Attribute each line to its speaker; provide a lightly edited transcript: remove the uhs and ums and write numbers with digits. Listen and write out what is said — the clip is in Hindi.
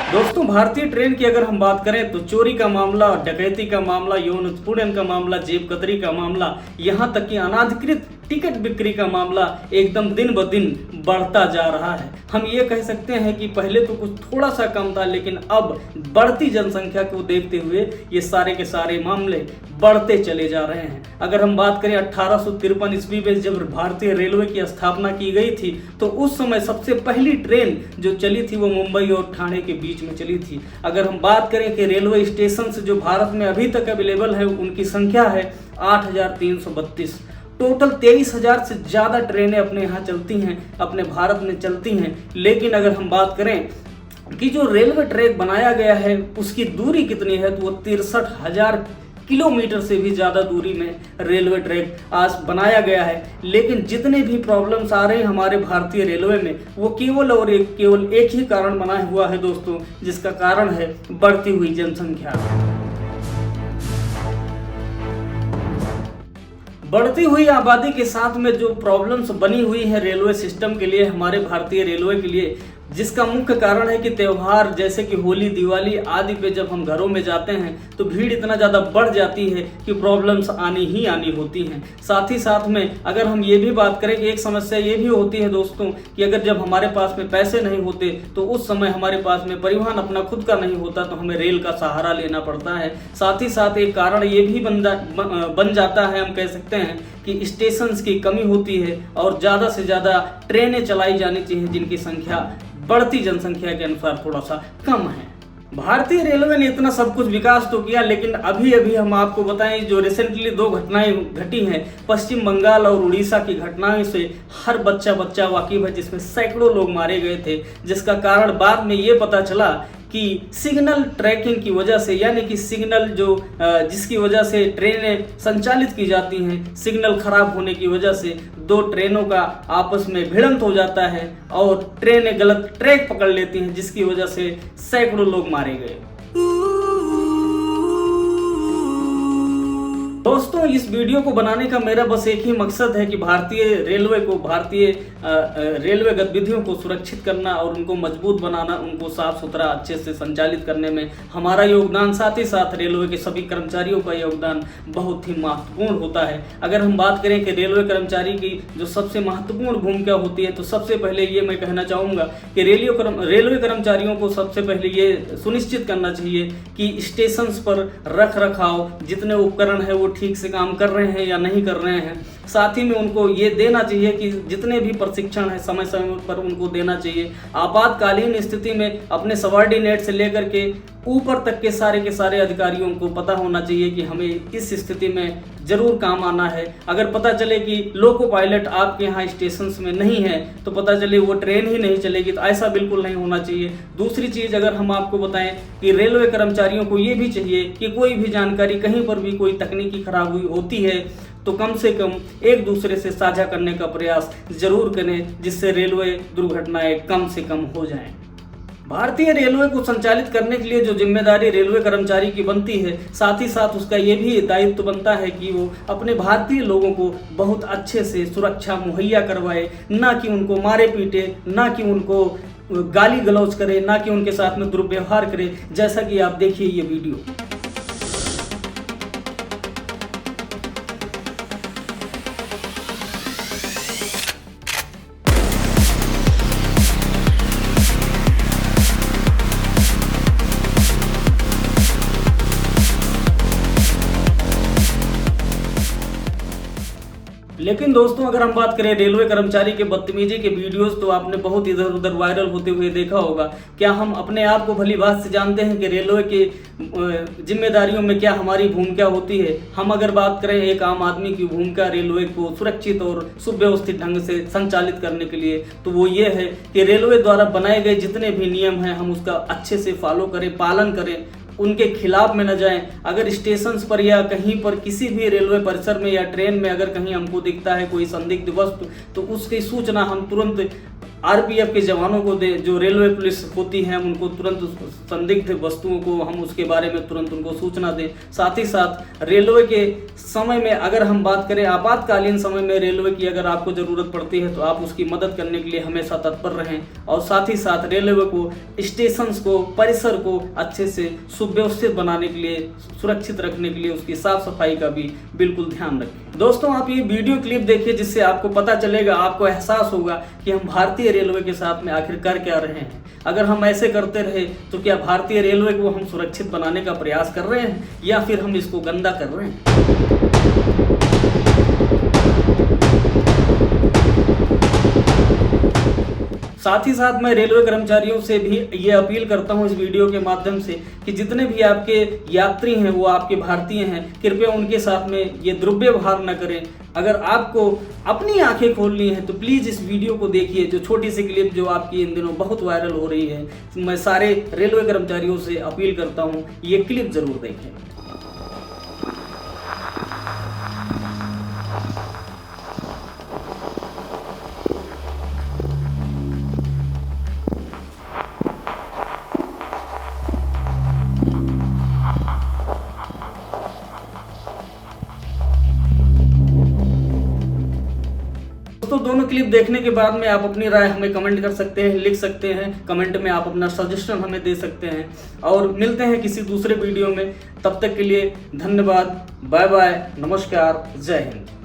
Speaker 1: दोस्तों, भारतीय ट्रेन की अगर हम बात करें तो चोरी का मामला, डकैती का मामला, यौन उत्पीड़न का मामला, जेब कतरी का मामला, यहाँ तक कि अनाधिकृत टिकट बिक्री का मामला एकदम दिन ब दिन बढ़ता जा रहा है। हम ये कह सकते हैं कि पहले तो कुछ थोड़ा सा कम था, लेकिन अब बढ़ती जनसंख्या को देखते हुए ये सारे के सारे मामले बढ़ते चले जा रहे हैं। अगर हम बात करें 1853 ईस्वी में जब भारतीय रेलवे की स्थापना की गई थी, तो उस समय सबसे पहली ट्रेन जो चली थी वो मुंबई और ठाणे के बीच में चली थी। अगर हम बात करें कि रेलवे स्टेशन जो भारत में अभी तक अवेलेबल है, उनकी संख्या है 8,332। टोटल 23,000 से ज़्यादा ट्रेनें अपने यहाँ चलती हैं, अपने भारत में चलती हैं। लेकिन अगर हम बात करें कि जो रेलवे ट्रैक बनाया गया है उसकी दूरी कितनी है, तो वो 63,000 किलोमीटर से भी ज़्यादा दूरी में रेलवे ट्रैक आज बनाया गया है। लेकिन जितने भी प्रॉब्लम्स आ रहे हैं हमारे भारतीय रेलवे में, वो केवल एक ही कारण बना हुआ है दोस्तों, जिसका कारण है बढ़ती हुई जनसंख्या। बढ़ती हुई आबादी के साथ में जो प्रॉब्लम्स बनी हुई है रेलवे सिस्टम के लिए, हमारे भारतीय रेलवे के लिए, जिसका मुख्य कारण है कि त्यौहार जैसे कि होली, दिवाली आदि पे जब हम घरों में जाते हैं तो भीड़ इतना ज़्यादा बढ़ जाती है कि प्रॉब्लम्स आनी ही आनी होती हैं। साथ ही साथ में अगर हम ये भी बात करें कि एक समस्या ये भी होती है दोस्तों कि अगर जब हमारे पास में पैसे नहीं होते तो उस समय हमारे पास में परिवहन अपना खुद का नहीं होता, तो हमें रेल का सहारा लेना पड़ता है। साथ ही साथ एक कारण ये भी बन जाता है, हम कह सकते हैं कि स्टेशंस की कमी होती है और ज़्यादा से ज़्यादा ट्रेनें चलाई जानी चाहिए जिनकी संख्या बढ़ती जनसंख्या के अनुसार थोड़ा सा कम है। भारतीय रेलवे ने इतना सब कुछ विकास तो किया, लेकिन अभी अभी हम आपको बताएं जो रिसेंटली 2 घटनाएं घटी हैं पश्चिम बंगाल और उड़ीसा की घटनाओं से हर बच्चा वाकिफ है, जिसमें सैकड़ों लोग मारे गए थे, जिसका कारण बाद में ये पता चला कि सिग्नल ट्रैकिंग की वजह से, यानी कि सिग्नल जिसकी वजह से ट्रेनें संचालित की जाती हैं, सिग्नल खराब होने की वजह से 2 ट्रेनों का आपस में भिड़ंत हो जाता है और ट्रेनें गलत ट्रैक पकड़ लेती हैं, जिसकी वजह से सैकड़ों लोग मारे गए। दोस्तों, इस वीडियो को बनाने का मेरा बस एक ही मकसद है कि भारतीय रेलवे गतिविधियों को सुरक्षित करना और उनको मजबूत बनाना, उनको साफ सुथरा अच्छे से संचालित करने में हमारा योगदान, साथ ही साथ रेलवे के सभी कर्मचारियों का योगदान बहुत ही महत्वपूर्ण होता है। अगर हम बात करें कि रेलवे कर्मचारी की जो सबसे महत्वपूर्ण भूमिका होती है, तो सबसे पहले ये मैं कहना चाहूँगा कि रेलवे कर्मचारियों को सबसे पहले ये सुनिश्चित करना चाहिए कि स्टेशन पर रख रखाव जितने उपकरण है वो ठीक से काम कर रहे हैं या नहीं कर रहे हैं। साथ ही में उनको ये देना चाहिए कि जितने भी प्रशिक्षण है समय समय पर उनको देना चाहिए। आपातकालीन स्थिति में अपने सबॉर्डिनेट से लेकर के ऊपर तक के सारे अधिकारियों को पता होना चाहिए कि हमें इस स्थिति में जरूर काम आना है। अगर पता चले कि लोको पायलट आपके यहाँ स्टेशन में नहीं है तो पता चले वो ट्रेन ही नहीं चलेगी, तो ऐसा बिल्कुल नहीं होना चाहिए। दूसरी चीज़ अगर हम आपको बताएं कि रेलवे कर्मचारियों को ये भी चाहिए कि कोई भी जानकारी कहीं पर भी कोई तकनीकी खराबी होती है तो कम से कम एक दूसरे से साझा करने का प्रयास जरूर करें, जिससे रेलवे दुर्घटनाएं कम से कम हो जाएं। भारतीय रेलवे को संचालित करने के लिए जो जिम्मेदारी रेलवे कर्मचारी की बनती है, साथ ही साथ उसका ये भी दायित्व बनता है कि वो अपने भारतीय लोगों को बहुत अच्छे से सुरक्षा मुहैया करवाए, ना कि उनको मारे पीटे, ना कि उनको गाली गलौज करे, ना कि उनके साथ में दुर्व्यवहार करे, जैसा कि आप देखिए ये वीडियो। लेकिन दोस्तों, अगर हम बात करें रेलवे कर्मचारी के बदतमीजी के वीडियोस, तो आपने बहुत इधर उधर वायरल होते हुए देखा होगा। क्या हम अपने आप को भली बात से जानते हैं कि रेलवे की जिम्मेदारियों में क्या हमारी भूमिका होती है? हम अगर बात करें एक आम आदमी की भूमिका रेलवे को सुरक्षित और सुव्यवस्थित ढंग से संचालित करने के लिए, तो वो ये है कि रेलवे द्वारा बनाए गए जितने भी नियम हैं हम उसका अच्छे से फॉलो करें, पालन करें, उनके खिलाफ में न जाएं। अगर स्टेशन पर या कहीं पर किसी भी रेलवे परिसर में या ट्रेन में अगर कहीं हमको दिखता है कोई संदिग्ध वस्तु, तो उसकी सूचना हम तुरंत आरपीएफ के जवानों को दें, जो रेलवे पुलिस होती है उनको तुरंत संदिग्ध वस्तुओं को हम उसके बारे में तुरंत उनको सूचना दें। साथ ही साथ रेलवे के समय में अगर हम बात करें, आपातकालीन समय में रेलवे की अगर आपको ज़रूरत पड़ती है तो आप उसकी मदद करने के लिए हमेशा तत्पर रहें। और साथ ही साथ रेलवे को, स्टेशंस को, परिसर को अच्छे से सुव्यवस्थित बनाने के लिए, सुरक्षित रखने के लिए उसकी साफ सफाई का भी बिल्कुल ध्यान रखें। दोस्तों, आप ये वीडियो क्लिप देखिए जिससे आपको पता चलेगा, आपको एहसास होगा कि हम भारतीय रेलवे के साथ में आखिर कर क्या रहे हैं। अगर हम ऐसे करते रहे तो क्या भारतीय रेलवे को हम सुरक्षित बनाने का प्रयास कर रहे हैं या फिर हम इसको गंदा कर रहे हैं। साथ ही साथ मैं रेलवे कर्मचारियों से भी ये अपील करता हूं इस वीडियो के माध्यम से कि जितने भी आपके यात्री हैं वो आपके भारतीय हैं, कृपया उनके साथ में ये दुर्व्यवहार न करें। अगर आपको अपनी आंखें खोलनी है तो प्लीज़ इस वीडियो को देखिए, जो छोटी सी क्लिप जो आपकी इन दिनों बहुत वायरल हो रही है। मैं सारे रेलवे कर्मचारियों से अपील करता हूँ ये क्लिप ज़रूर देखें। दोस्तों, दोनों क्लिप देखने के बाद में आप अपनी राय हमें कमेंट कर सकते हैं, लिख सकते हैं। कमेंट में आप अपना सजेशन हमें दे सकते हैं और मिलते हैं किसी दूसरे वीडियो में। तब तक के लिए धन्यवाद, बाय बाय, नमस्कार, जय हिंद।